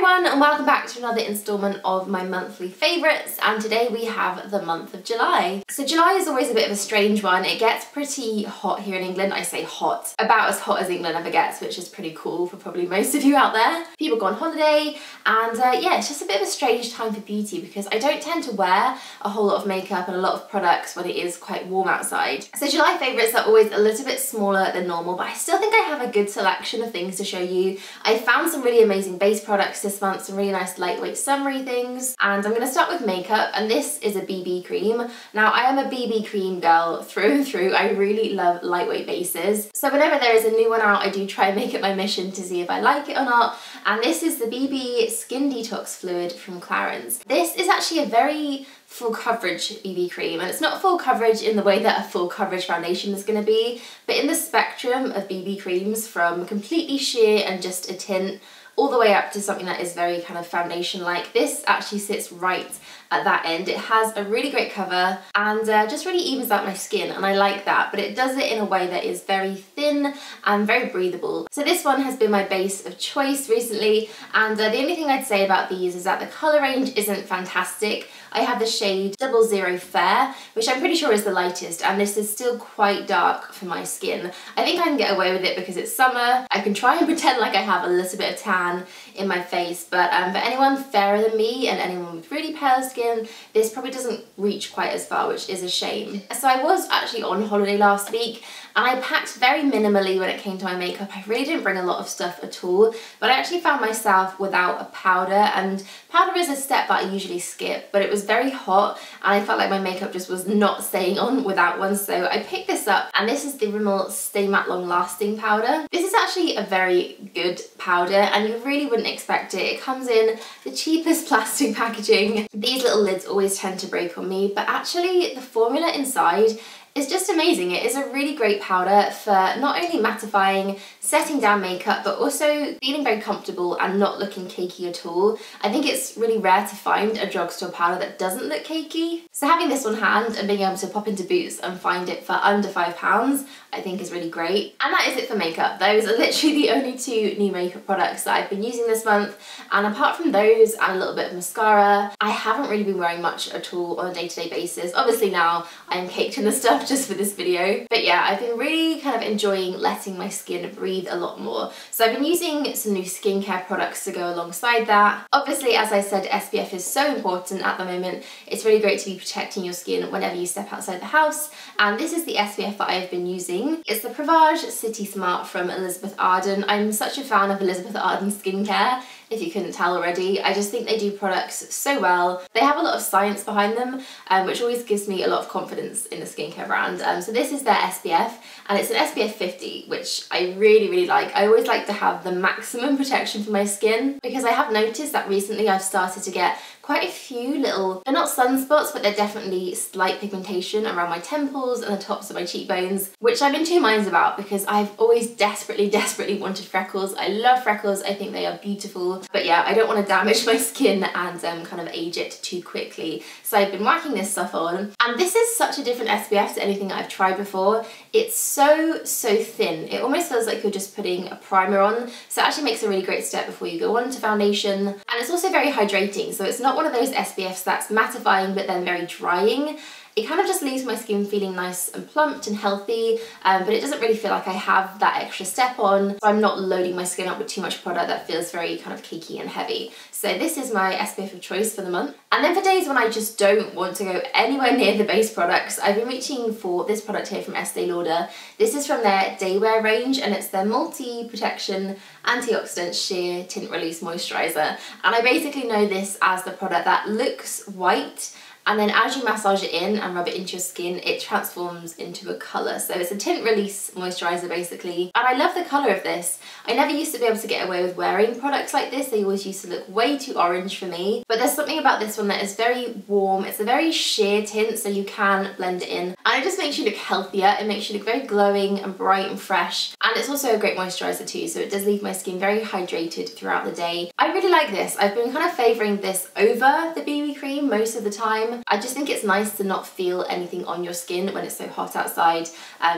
everyone, and welcome back to another installment of my monthly favourites, and today we have the month of July. So July is always a bit of a strange one. It gets pretty hot here in England. I say hot, about as hot as England ever gets, which is pretty cool for probably most of you out there. People go on holiday, and yeah, it's just a bit of a strange time for beauty because I don't tend to wear a whole lot of makeup and a lot of products when it is quite warm outside. So July favourites are always a little bit smaller than normal, but I still think I have a good selection of things to show you. I found some really amazing base products this month, some really nice lightweight summery things, and I'm going to start with makeup, and this is a BB cream. Now I am a BB cream girl through and through. I really love lightweight bases, so whenever there is a new one out I do try and make it my mission to see if I like it or not, and this is the BB Skin Detox Fluid from Clarins. This is actually a very full coverage BB cream, and it's not full coverage in the way that a full coverage foundation is going to be, but in the spectrum of BB creams from completely sheer and just a tint all the way up to something that is very kind of foundation-like. This actually sits right at that end. It has a really great cover and just really evens out my skin, and I like that, but it does it in a way that is very thin and very breathable. So this one has been my base of choice recently, and the only thing I'd say about these is that the colour range isn't fantastic. I have the shade 00 Fair, which I'm pretty sure is the lightest, and this is still quite dark for my skin. I think I can get away with it because it's summer. I can try and pretend like I have a little bit of tan in my face, but for anyone fairer than me and anyone with really pale skin, this probably doesn't reach quite as far, which is a shame. So I was actually on holiday last week, and I packed very minimally when it came to my makeup. I really didn't bring a lot of stuff at all, but I actually found myself without a powder, and powder is a step that I usually skip, but it was very hot and I felt like my makeup just was not staying on without one, so I picked this up, and this is the Rimmel Stay Matte Long Lasting powder. This is actually a very good powder, and you really wouldn't expect it. It comes in the cheapest plastic packaging. These little lids always tend to break on me, but actually the formula inside is just amazing. It is a really great powder for not only mattifying, setting down makeup, but also feeling very comfortable and not looking cakey at all. I think it's really rare to find a drugstore powder that doesn't look cakey. So having this on hand and being able to pop into Boots and find it for under £5, I think is really great. And that is it for makeup. Those are literally the only two new makeup products that I've been using this month. And apart from those and a little bit of mascara, I haven't really been wearing much at all on a day-to-day basis. Obviously now I'm caked in the stuff just for this video, but yeah, I've been really kind of enjoying letting my skin breathe a lot more. So I've been using some new skincare products to go alongside that. Obviously, as I said, SPF is so important at the moment. It's really great to be protecting your skin whenever you step outside the house, and this is the SPF that I've been using. It's the Prevage City Smart from Elizabeth Arden. I'm such a fan of Elizabeth Arden skincare, if you couldn't tell already. I just think they do products so well. They have a lot of science behind them, which always gives me a lot of confidence in a skincare brand. So this is their SPF, and it's an SPF 50, which I really, really like. I always like to have the maximum protection for my skin, because I have noticed that recently I've started to get quite a few little, they're not sunspots, but they're definitely slight pigmentation around my temples and the tops of my cheekbones, which I'm in two minds about because I've always desperately, desperately wanted freckles. I love freckles. I think they are beautiful. But yeah, I don't want to damage my skin and kind of age it too quickly. So I've been whacking this stuff on, and this is such a different SPF to anything that I've tried before. It's so thin. It almost feels like you're just putting a primer on. So it actually makes a really great step before you go on to foundation. And it's also very hydrating. So it's not one of those SPFs that's mattifying but then very drying. It kind of just leaves my skin feeling nice and plumped and healthy, but it doesn't really feel like I have that extra step on, so I'm not loading my skin up with too much product that feels very kind of cakey and heavy. So this is my SPF of choice for the month. And then for days when I just don't want to go anywhere near the base products, I've been reaching for this product here from Estée Lauder. This is from their Daywear range, and it's their multi-protection antioxidant sheer tint release moisturizer. And I basically know this as the product that looks white, and then as you massage it in and rub it into your skin, it transforms into a colour. So it's a tint release moisturiser basically. And I love the colour of this. I never used to be able to get away with wearing products like this. They always used to look way too orange for me. But there's something about this one that is very warm. It's a very sheer tint, so you can blend it in. And it just makes you look healthier. It makes you look very glowing and bright and fresh. And it's also a great moisturiser too, so it does leave my skin very hydrated throughout the day. I really like this. I've been kind of favouring this over the BB cream most of the time. time. I just think it's nice to not feel anything on your skin when it's so hot outside.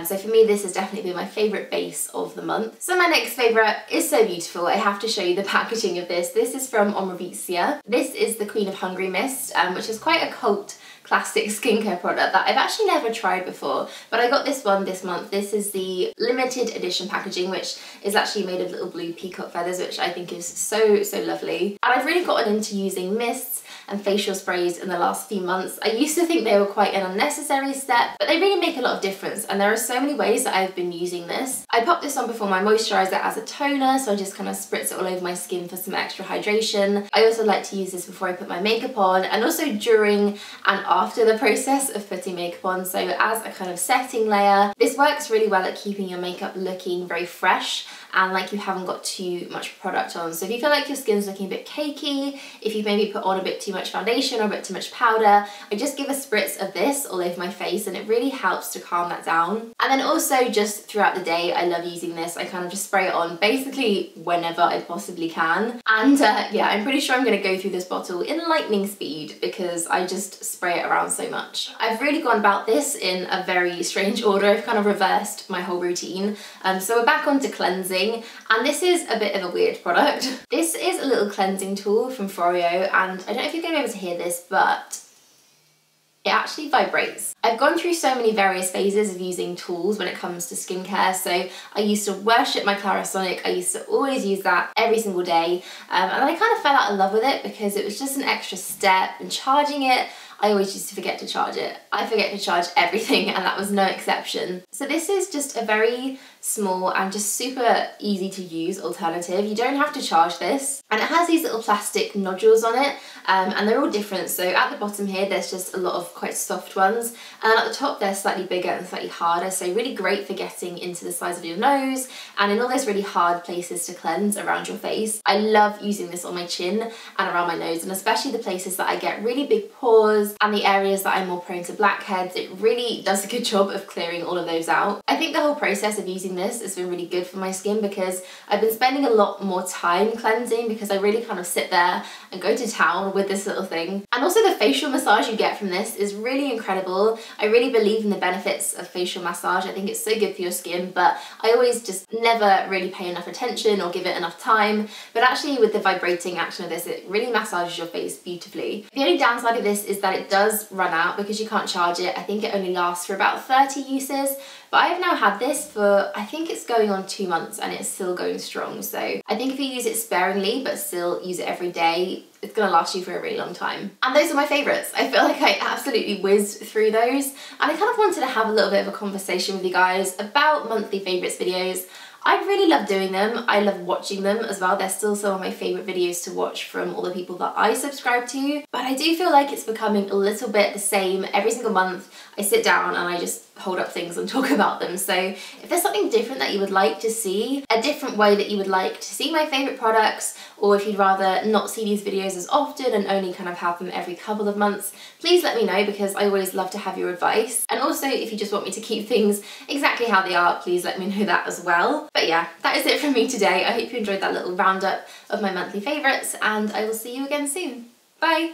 So for me, this has definitely been my favourite base of the month. So my next favourite is so beautiful. I have to show you the packaging of this. This is from Omorovicza. This is the Queen of Hungary mist, which is quite a cult classic skincare product that I've actually never tried before, but I got this one this month. This is the limited edition packaging, which is actually made of little blue peacock feathers, which I think is so lovely. And I've really gotten into using mists and facial sprays in the last few months. I used to think they were quite an unnecessary step, but they really make a lot of difference, and there are so many ways that I've been using this. I popped this on before my moisturiser as a toner, so I just kind of spritz it all over my skin for some extra hydration. I also like to use this before I put my makeup on, and also during and after the process of putting makeup on, so as a kind of setting layer. This works really well at keeping your makeup looking very fresh and like you haven't got too much product on. So if you feel like your skin's looking a bit cakey, if you've maybe put on a bit too much foundation or a bit too much powder, I just give a spritz of this all over my face, and it really helps to calm that down. And then also just throughout the day, I love using this. I kind of just spray it on basically whenever I possibly can. And yeah, I'm pretty sure I'm gonna go through this bottle in lightning speed because I just spray it around so much. I've really gone about this in a very strange order. I've kind of reversed my whole routine. So we're back onto cleansing. And this is a bit of a weird product. This is a little cleansing tool from Foreo, and I don't know if you're going to be able to hear this, but it actually vibrates. I've gone through so many various phases of using tools when it comes to skincare. So I used to worship my Clarins. I used to always use that every single day, and I kind of fell out of love with it because it was just an extra step, and charging it, I always used to forget to charge it. I forget to charge everything, and that was no exception. So this is just a very small and just super easy to use alternative. You don't have to charge this, and it has these little plastic nodules on it, and they're all different. So at the bottom here, there's just a lot of quite soft ones, and at the top they're slightly bigger and slightly harder, so really great for getting into the sides of your nose and in all those really hard places to cleanse around your face. I love using this on my chin and around my nose, and especially the places that I get really big pores and the areas that I'm more prone to blackheads. It really does a good job of clearing all of those out. I think the whole process of using this has been really good for my skin because I've been spending a lot more time cleansing because I really kind of sit there and go to town with this little thing. And also the facial massage you get from this is really incredible. I really believe in the benefits of facial massage. I think it's so good for your skin, but I always just never really pay enough attention or give it enough time. But actually with the vibrating action of this, it really massages your face beautifully. The only downside of this is that it does run out because you can't charge it. I think it only lasts for about 30 uses, but I have now had this for, I think it's going on 2 months, and it's still going strong. So I think if you use it sparingly but still use it every day, it's gonna last you for a really long time. And those are my favorites. I feel like I absolutely whizzed through those, and I kind of wanted to have a little bit of a conversation with you guys about monthly favorites videos. I really love doing them. I love watching them as well. They're still some of my favourite videos to watch from all the people that I subscribe to. But I do feel like it's becoming a little bit the same. Every single month I sit down and I just hold up things and talk about them. So if there's something different that you would like to see, a different way that you would like to see my favourite products, or if you'd rather not see these videos as often and only kind of have them every couple of months, please let me know because I always love to have your advice. And also if you just want me to keep things exactly how they are, please let me know that as well. But yeah, that is it from me today. I hope you enjoyed that little roundup of my monthly favourites, and I will see you again soon. Bye!